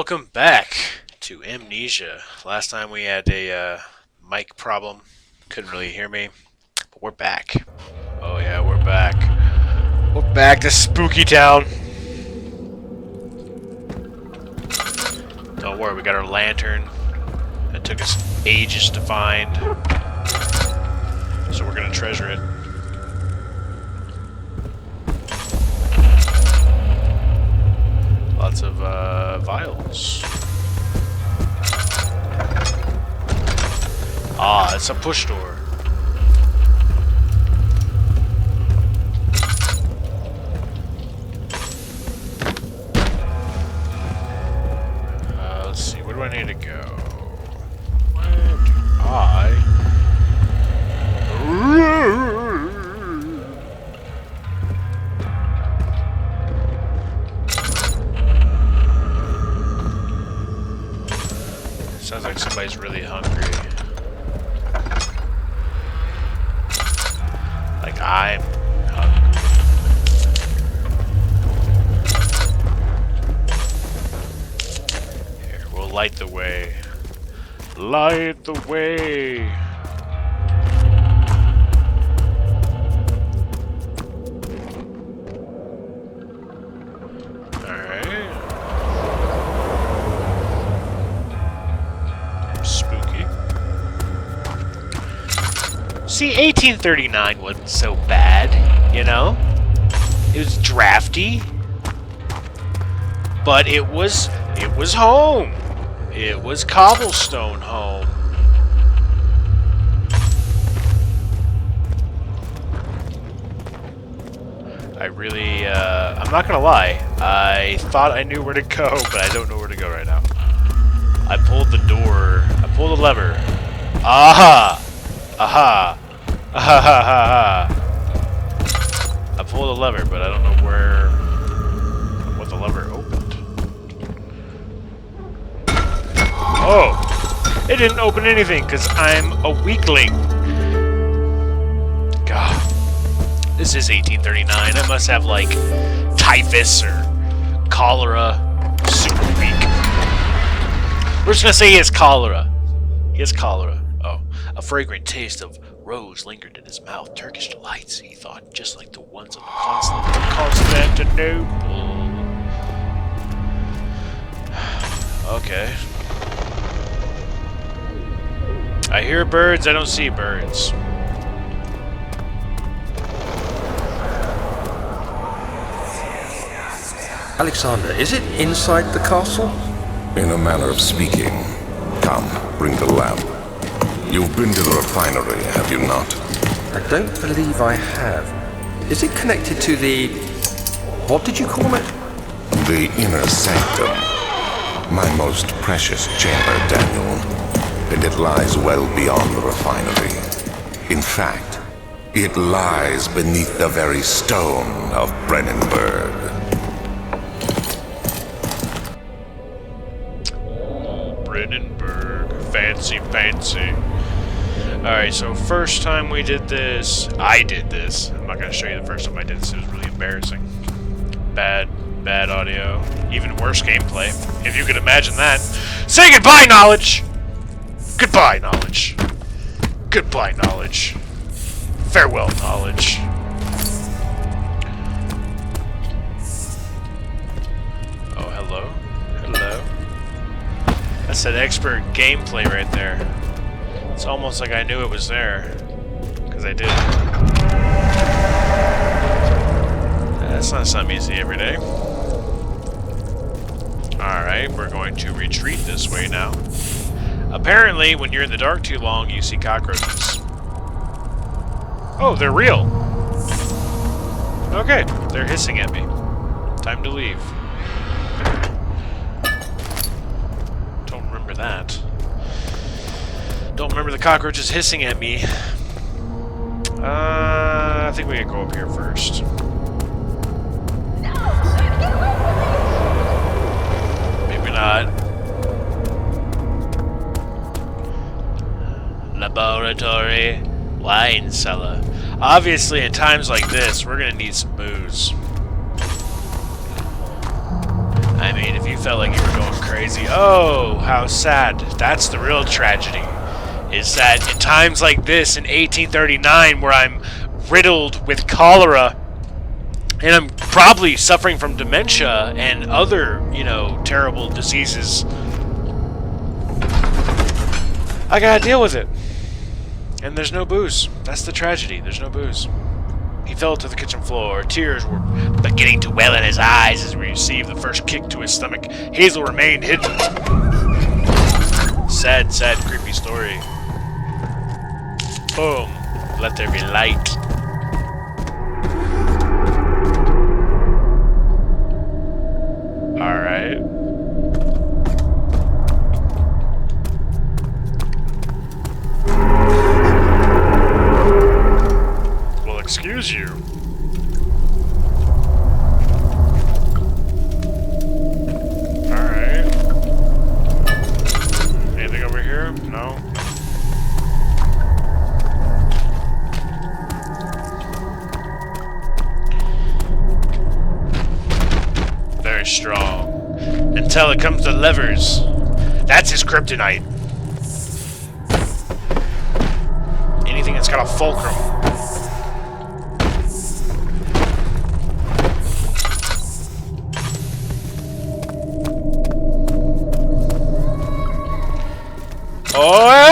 Welcome back to Amnesia. Last time we had a mic problem. Couldn't really hear me. But we're back. Oh yeah, we're back. We're back to Spooky Town. Don't worry, we got our lantern. That took us ages to find. So we're gonna treasure it. Lots of vials. Ah, it's a push door. Let's see, where do I need to go? Where do I... Sounds like somebody's really hungry. Like I'm hungry. Here, we'll light the way. Light the way! See, 1839 wasn't so bad, you know? It was drafty, but it was home. It was cobblestone home. I really, I'm not gonna lie. I thought I knew where to go, but I don't know where to go right now. I pulled the door. I pulled the lever. Aha! Aha! I pulled a lever, but I don't know what the lever opened. Oh! It didn't open anything, because I'm a weakling. God. This is 1839. I must have, like, typhus or cholera. Super weak. We're just gonna say he has cholera. He has cholera. Oh. A fragrant taste of rose lingered in his mouth. Turkish delights, he thought, just like the ones on the Constantinople. Okay. I hear birds, I don't see birds. Alexander, is it inside the castle? In a manner of speaking. Come, bring the lamp. You've been to the refinery, have you not? I don't believe I have. Is it connected to the... what did you call it? The inner sanctum. My most precious chamber, Daniel. And it lies well beyond the refinery. In fact, it lies beneath the very stone of Brennenburg. Brennenburg. Fancy, fancy. Alright, so first time we did this, I did this. I'm not going to show you the first time I did this, it was really embarrassing. Bad audio. Even worse gameplay, if you could imagine that. Say goodbye, knowledge! Goodbye, knowledge. Goodbye, knowledge. Farewell, knowledge. Oh, hello. Hello. That's that expert gameplay right there. It's almost like I knew it was there, because I did. That's not something you see every day. Alright, we're going to retreat this way now. Apparently, when you're in the dark too long, you see cockroaches. Oh, they're real! Okay, they're hissing at me. Time to leave. Don't remember that. Don't remember the cockroaches hissing at me. I think we can go up here first. Maybe not. Laboratory. Wine cellar. Obviously, in times like this, we're gonna need some booze. I'm mean, if you felt like you were going crazy, oh, how sad. That's the real tragedy. Is that in times like this in 1839, where I'm riddled with cholera, and I'm probably suffering from dementia and other, you know, terrible diseases, I gotta deal with it. And there's no booze. That's the tragedy. There's no booze. He fell to the kitchen floor. Tears were beginning to well in his eyes as he received the first kick to his stomach. Hazel remained hidden. Sad, sad, creepy story. Boom. Let there be light. Alright. Well, excuse you. Alright. Anything over here? No. Very strong. Until it comes to levers. That's his kryptonite. Anything that's got a fulcrum. Oh,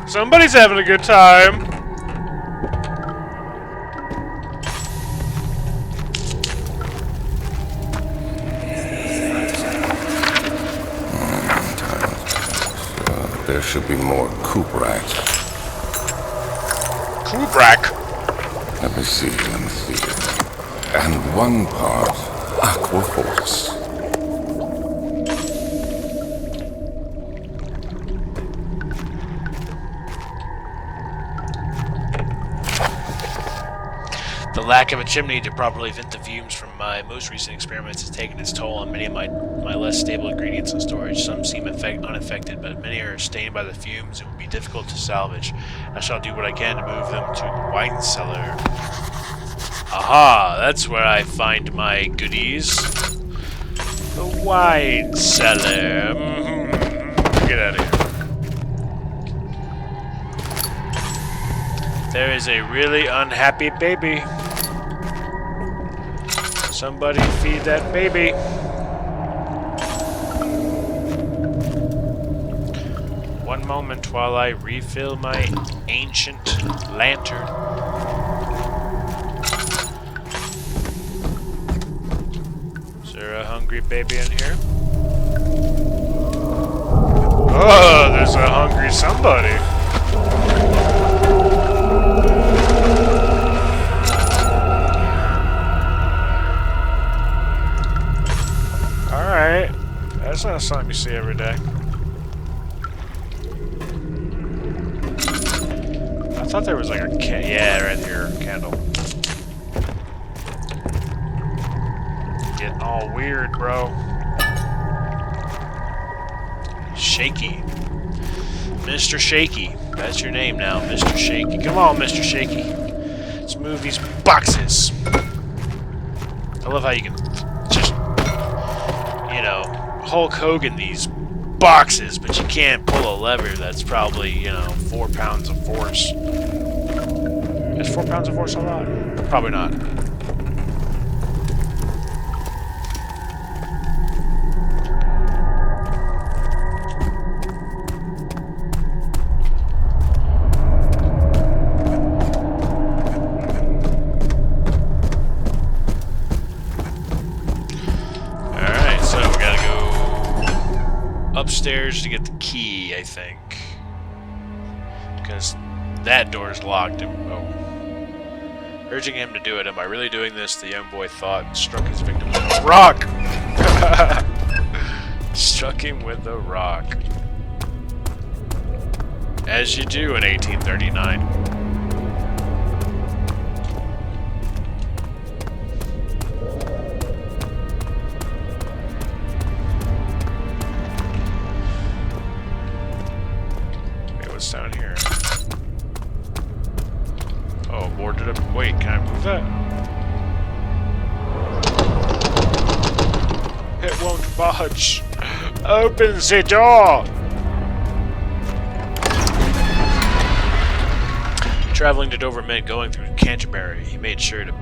somebody's having a good time. There should be more Kuprak. Kuprak? Let me see. And one part Aquaforce. The lack of a chimney to properly vent the fumes from my most recent experiments has taken its toll on many of my less stable ingredients in storage. Some seem unaffected, but many are stained by the fumes and will be difficult to salvage. I shall do what I can to move them to the wine cellar. Aha! That's where I find my goodies. The wine cellar. Get out of here. There is a really unhappy baby. Somebody feed that baby. One moment while I refill my ancient lantern. Is there a hungry baby in here? Oh, there's a hungry somebody. Alright. That's not something you see every day. I thought there was like a yeah, right here, candle. Getting all weird, bro. Shaky. Mr. Shaky. That's your name now, Mr. Shaky. Come on, Mr. Shaky. Let's move these boxes. I love how you can just, you know, Hulk Hogan these boxes, but you can't pull a lever that's probably, you know, 4 pounds of force. Is 4 pounds of force a lot? Probably not. Upstairs to get the key, I think. Because that door is locked. Oh. Urging him to do it. Am I really doing this? The young boy thought and struck his victim with a rock. Struck him with a rock. As you do in 1839. Down here. Oh, boarded up. Wait, can I move that? Fudge! Open the door! Traveling to Dover meant going through Canterbury. He made sure to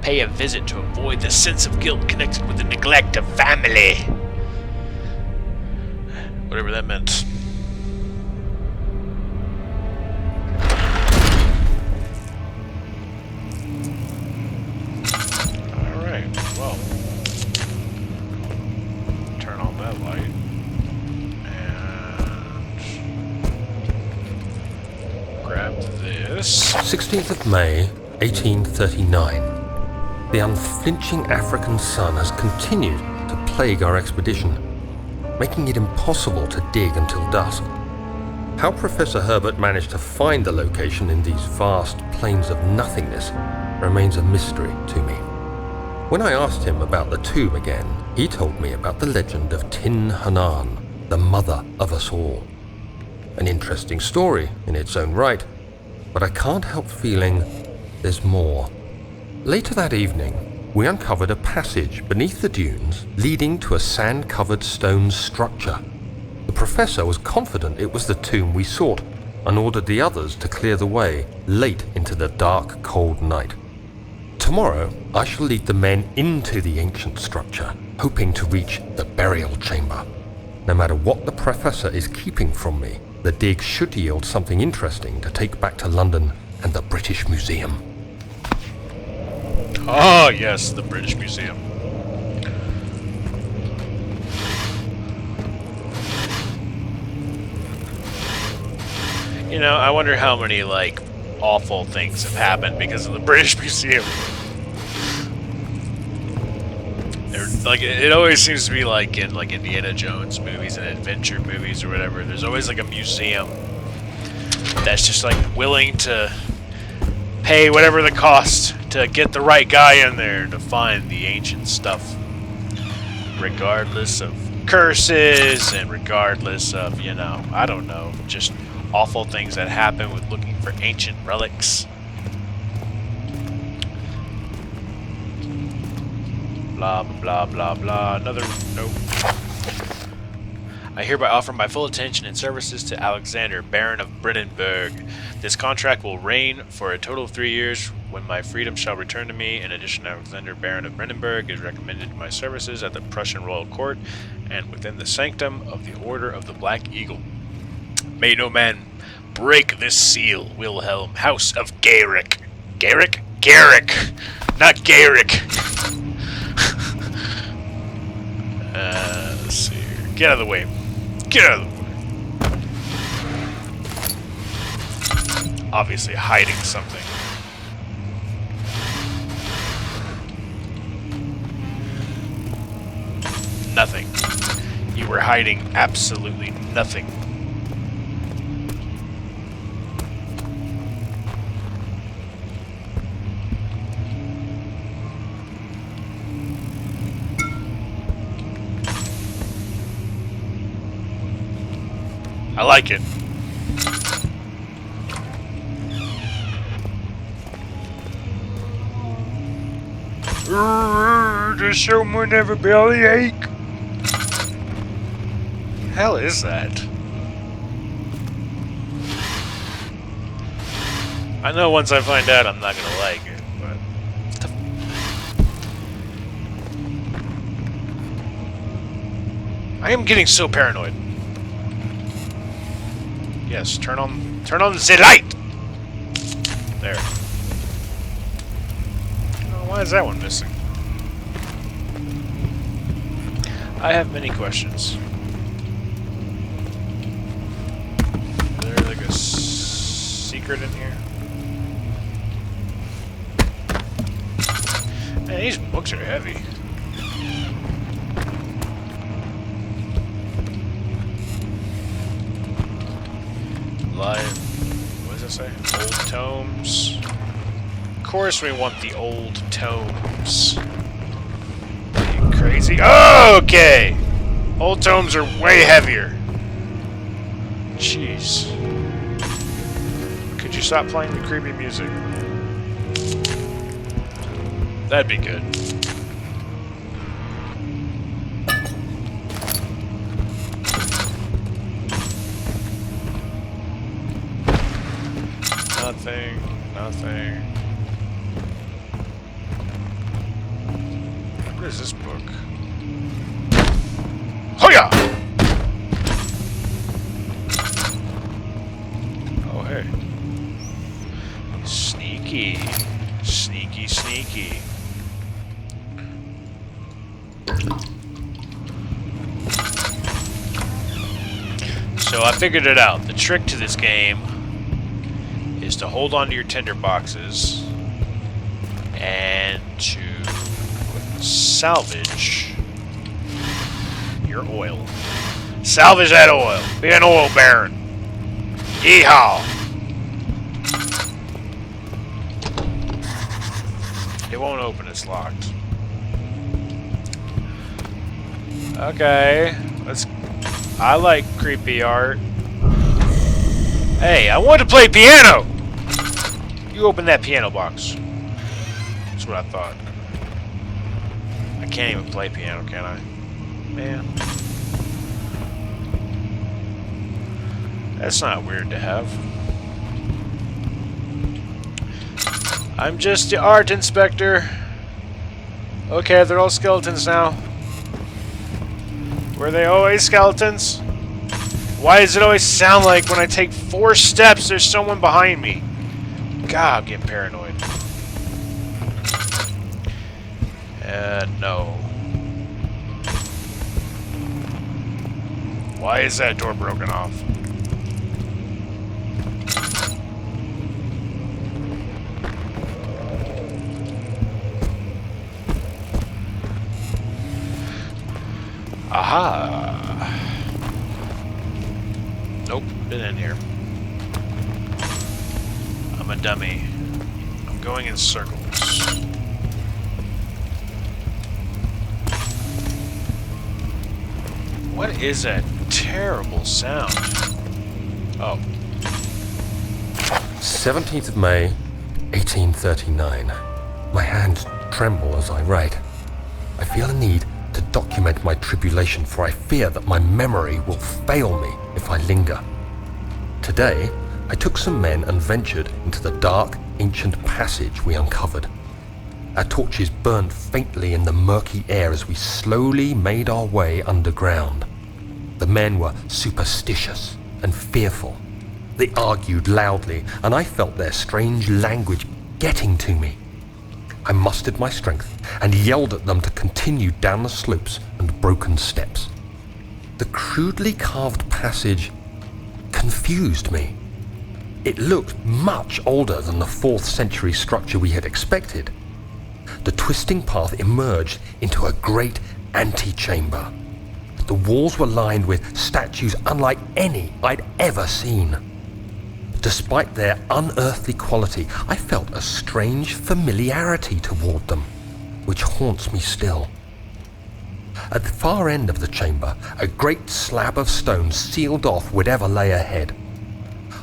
pay a visit to avoid the sense of guilt connected with the neglect of family. Whatever that meant. Alright, well. Turn on that light. And grab this. 16th of May, 1839. The unflinching African sun has continued to plague our expedition, making it impossible to dig until dusk. How Professor Herbert managed to find the location in these vast plains of nothingness remains a mystery to me. When I asked him about the tomb again, he told me about the legend of Tin Hanan, the mother of us all. An interesting story in its own right, but I can't help feeling there's more. Later that evening, we uncovered a passage beneath the dunes leading to a sand-covered stone structure. The professor was confident it was the tomb we sought and ordered the others to clear the way late into the dark, cold night. Tomorrow, I shall lead the men into the ancient structure, hoping to reach the burial chamber. No matter what the professor is keeping from me, the dig should yield something interesting to take back to London and the British Museum. Ah, yes, the British Museum. You know, I wonder how many, like, awful things have happened because of the British Museum. Like, it always seems to be like in, like, Indiana Jones movies and adventure movies or whatever. There's always, like, a museum that's just, like, willing to pay whatever the cost to get the right guy in there to find the ancient stuff, regardless of curses and regardless of, you know, I don't know, just awful things that happen with looking for ancient relics. Blah blah blah blah. Another note. I hereby offer my full attention and services to Alexander, Baron of Brandenburg. This contract will reign for a total of 3 years, when my freedom shall return to me. In addition, Alexander, Baron of Brandenburg, is recommended to my services at the Prussian Royal Court and within the sanctum of the Order of the Black Eagle. May no man break this seal, Wilhelm, House of Garrick. Garrick? Garrick! Not Garrick! Let's see here. Get out of the way. Get out of the way. Obviously hiding something. Nothing. You were hiding absolutely nothing. I like it. Does someone have a bellyache? Hell is that? I know once I find out I'm not gonna like it, but I am getting so paranoid. Yes, turn on the light. There. Oh, why is that one missing? I have many questions. Is there like a secret in here? Man, these books are heavy. What does it say? Old tomes. Of course we want the old tomes. Are you crazy? Oh, okay! Old tomes are way heavier. Jeez. Could you stop playing the creepy music? That'd be good. Nothing. Nothing. What is this book? Hoya! Oh, hey. Sneaky. Sneaky, sneaky. So I figured it out. The trick to this game is to hold on to your tinder boxes and to salvage your oil. Salvage that oil. Be an oil baron. Yeehaw! It won't open, it's locked. Okay, I like creepy art. Hey, I want to play piano! You open that piano box. That's what I thought. I can't even play piano, can I? Man. That's not weird to have. I'm just the art inspector. Okay, they're all skeletons now. Were they always skeletons? Why does it always sound like when I take 4 steps there's someone behind me? God, I'm getting paranoid. No. Why is that door broken off? Aha! Nope, been in here. I'm a dummy. I'm going in circles. What is that terrible sound? Oh. 17th of May, 1839. My hands tremble as I write. I feel a need to document my tribulation, for I fear that my memory will fail me if I linger. Today, I took some men and ventured into the dark, ancient passage we uncovered. Our torches burned faintly in the murky air as we slowly made our way underground. The men were superstitious and fearful. They argued loudly, and I felt their strange language getting to me. I mustered my strength and yelled at them to continue down the slopes and broken steps. The crudely carved passage confused me. It looked much older than the 4th century structure we had expected. The twisting path emerged into a great antechamber. The walls were lined with statues unlike any I'd ever seen. Despite their unearthly quality, I felt a strange familiarity toward them, which haunts me still. At the far end of the chamber, a great slab of stone sealed off whatever lay ahead.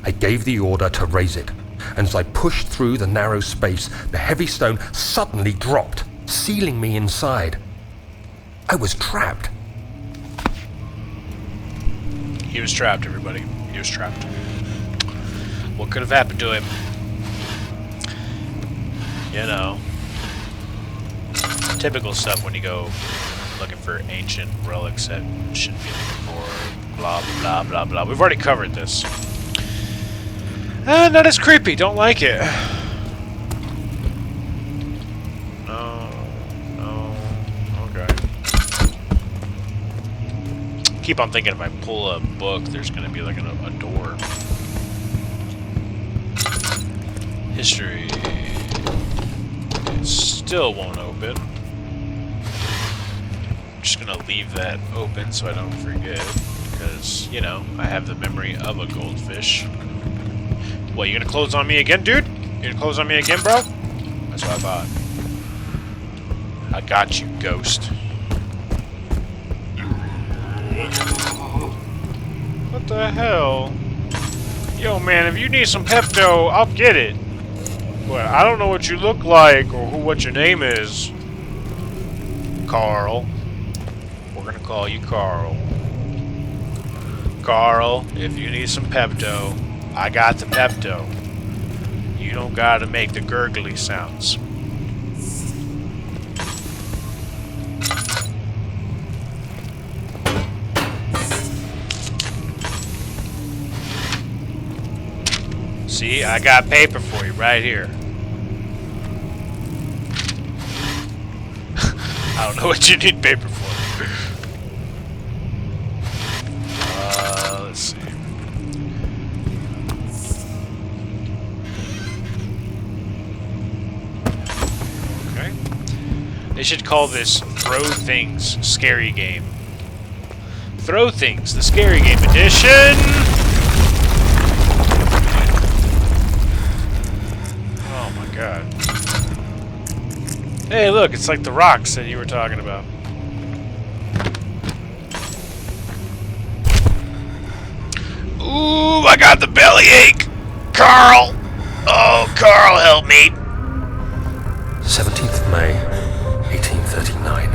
I gave the order to raise it, and as I pushed through the narrow space, the heavy stone suddenly dropped, sealing me inside. I was trapped. He was trapped, everybody. He was trapped. What could have happened to him? You know. Typical stuff when you go looking for ancient relics that shouldn't be looking for. Blah, blah, blah, blah. We've already covered this. Not as creepy. Don't like it. No. No. Okay. Keep on thinking if I pull a book, there's going to be like a door. History. It still won't open. I'm just gonna leave that open so I don't forget, because, you know, I have the memory of a goldfish. What, you gonna close on me again, dude? You gonna close on me again, bro? That's what I thought. I got you, ghost. What the hell? Yo, man, if you need some Pepto, I'll get it. But I don't know what you look like or what your name is. Carl. We're gonna call you Carl. Carl, if you need some Pepto, I got the Pepto. You don't gotta make the gurgly sounds. See, I got paper for you right here. I don't know what you need paper for. Let's see. Okay. They should call this Throw Things Scary Game. Throw Things, the Scary Game Edition! Oh my god. Hey, look, it's like the rocks that you were talking about. Ooh, I got the bellyache! Carl! Oh, Carl, help me! 17th of May, 1839.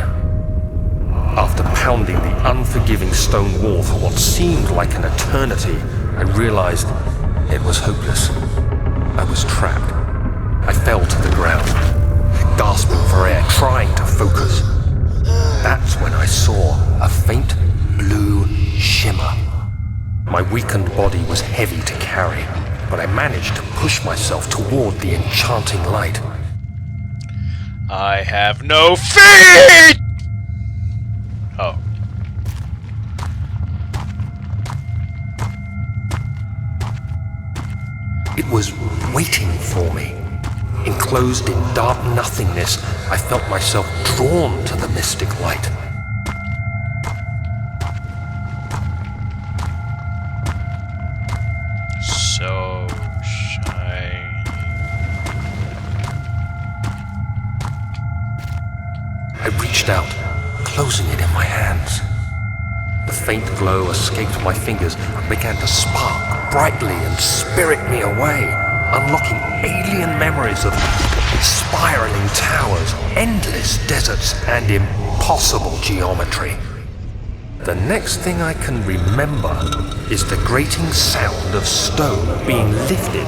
After pounding the unforgiving stone wall for what seemed like an eternity, I realized it was hopeless. I was trapped. I fell to the ground, gasping for air, trying to focus. That's when I saw a faint blue shimmer. My weakened body was heavy to carry, but I managed to push myself toward the enchanting light. I have no feet! Oh. It was waiting for me. Enclosed in dark nothingness, I felt myself drawn to the mystic light. So shiny. I reached out, closing it in my hands. The faint glow escaped my fingers and began to spark brightly and spirit me away, unlocking alien memories of spiraling towers, endless deserts, and impossible geometry. The next thing I can remember is the grating sound of stone being lifted,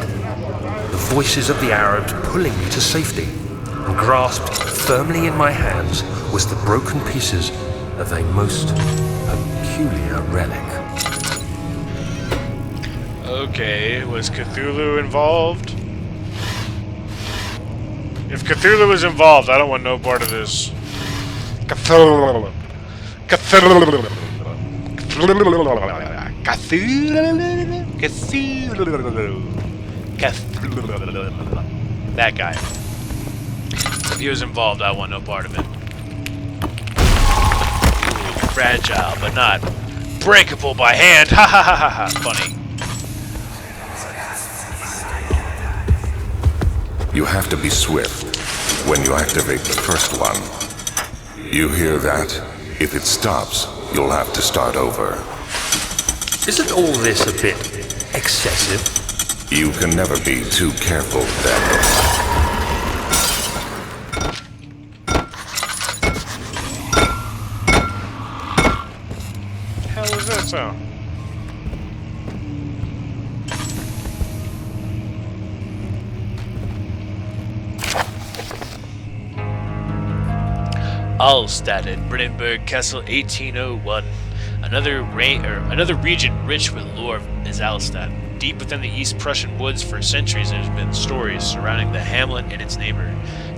the voices of the Arabs pulling me to safety, and grasped firmly in my hands was the broken pieces of a most peculiar relic. Okay, was Cthulhu involved? If Cthulhu was involved, I don't want no part of this. Cthulhu. Cthulhu. Cthulhu. That guy. If he was involved, I want no part of it. Fragile, but not breakable by hand. Ha ha ha ha ha. Funny. You have to be swift when you activate the first one. You hear that? If it stops, you'll have to start over. Isn't all this a bit excessive? You can never be too careful, Daniel. What the hell is that sound? Alstadt at Brennenburg Castle 1801. Another region rich with lore is Alstadt. Deep within the East Prussian woods for centuries there has been stories surrounding the hamlet and its neighbor.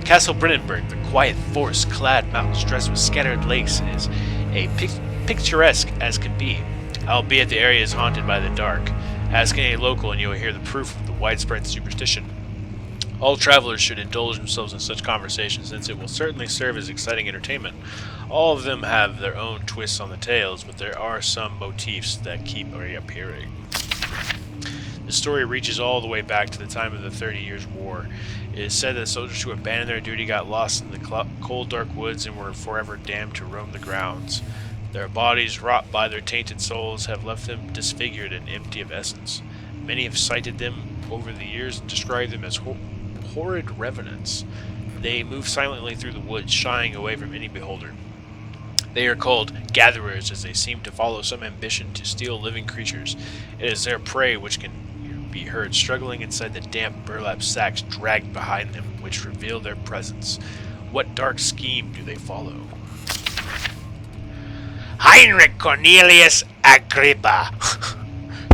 Castle Brennenburg, the quiet forest-clad mountains dressed with scattered lakes, is a picturesque as can be, albeit the area is haunted by the dark. Ask any local and you will hear the proof of the widespread superstition. All travelers should indulge themselves in such conversations, since it will certainly serve as exciting entertainment. All of them have their own twists on the tales, but there are some motifs that keep reappearing. The story reaches all the way back to the time of the 30 Years' War. It is said that soldiers who abandoned their duty got lost in the cold, dark woods and were forever damned to roam the grounds. Their bodies, wrought by their tainted souls, have left them disfigured and empty of essence. Many have cited them over the years and described them as horrid revenants. They move silently through the woods, shying away from any beholder. They are called gatherers, as they seem to follow some ambition to steal living creatures. It is their prey which can could be heard struggling inside the damp burlap sacks dragged behind them, which reveal their presence. What dark scheme do they follow? Heinrich Cornelius Agrippa,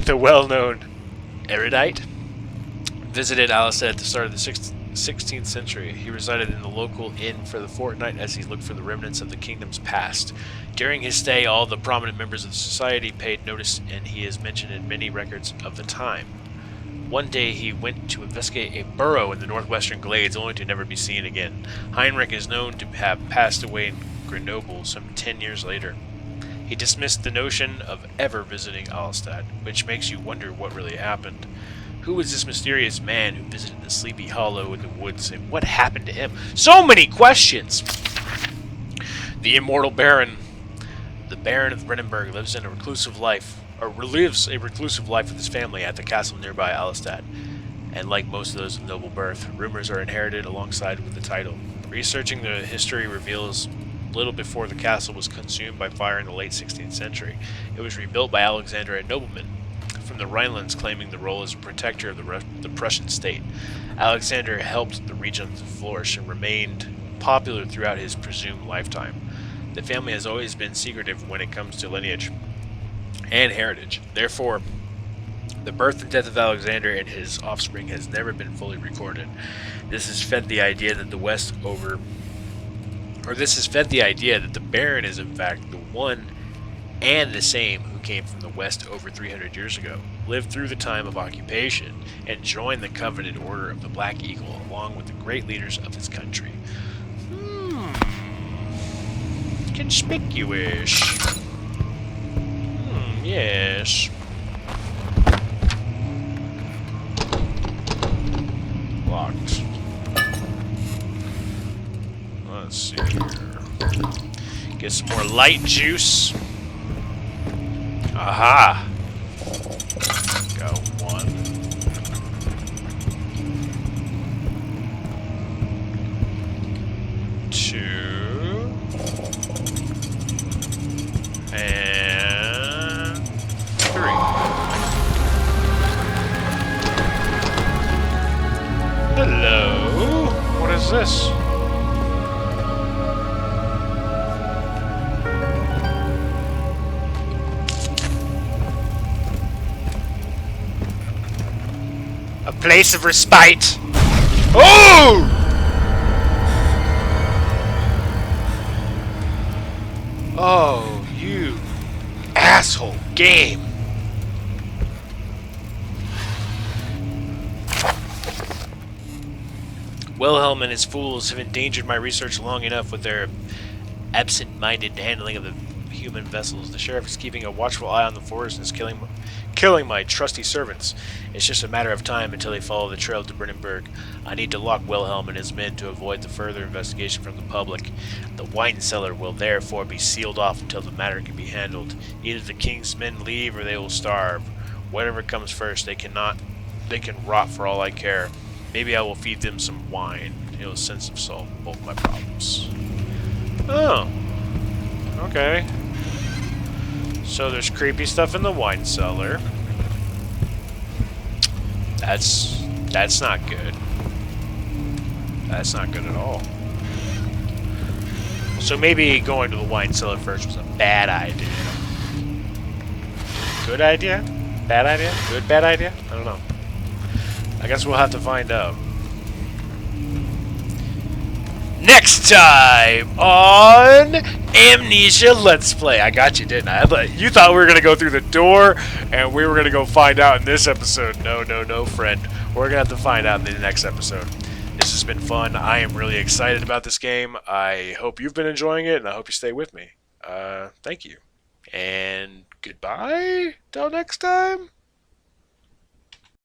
the well-known erudite, visited Alceste at the start of the 16th century. He resided in the local inn for the fortnight as he looked for the remnants of the kingdom's past. During his stay, all the prominent members of the society paid notice, and he is mentioned in many records of the time. One day he went to investigate a burrow in the northwestern glades, only to never be seen again. Heinrich is known to have passed away in Grenoble some 10 years later. He dismissed the notion of ever visiting Alceste, which makes you wonder what really happened. Who was this mysterious man who visited the Sleepy Hollow in the woods, and what happened to him? So many questions! The immortal Baron. The Baron of Brandenburg lives a reclusive life with his family at the castle nearby Alceste, and like most of those of noble birth, rumors are inherited alongside with the title. Researching the history reveals little before the castle was consumed by fire in the late 16th century. It was rebuilt by Alexander, a nobleman from the Rhinelands, claiming the role as a protector of the Prussian state. Alexander helped the region to flourish and remained popular throughout his presumed lifetime. The family has always been secretive when it comes to lineage and heritage. Therefore, the birth and death of Alexander and his offspring has never been fully recorded. This has fed the idea that the Baron is in fact the one and the same who came from the West over 300 years ago, lived through the time of occupation, and joined the coveted Order of the Black Eagle along with the great leaders of his country. Conspicuous. Yes. Locked. Let's see here. Get some more light juice. Aha! Got one. Two. And three. Hello? What is this? A place of respite. Oh! Oh, you asshole game. Wilhelm and his fools have endangered my research long enough with their absent-minded handling of the human vessels. The sheriff is keeping a watchful eye on the forest and is killing my trusty servants. It's just a matter of time until they follow the trail to Brandenburg. I need to lock Wilhelm and his men to avoid the further investigation from the public. The wine cellar will therefore be sealed off until the matter can be handled. Either the king's men leave or they will starve. Whatever comes first, they can rot for all I care. Maybe I will feed them some wine. It will sense of solve both my problems. Oh. Okay. So there's creepy stuff in the wine cellar. That's not good. That's not good at all. So maybe going to the wine cellar first was a bad idea. Good idea? Bad idea? Good bad idea? I don't know. I guess we'll have to find out. Next time on Amnesia Let's Play. I got you, didn't I? You thought we were going to go through the door and we were going to go find out in this episode. No, friend. We're going to have to find out in the next episode. This has been fun. I am really excited about this game. I hope you've been enjoying it, and I hope you stay with me. Thank you. And goodbye. Till next time.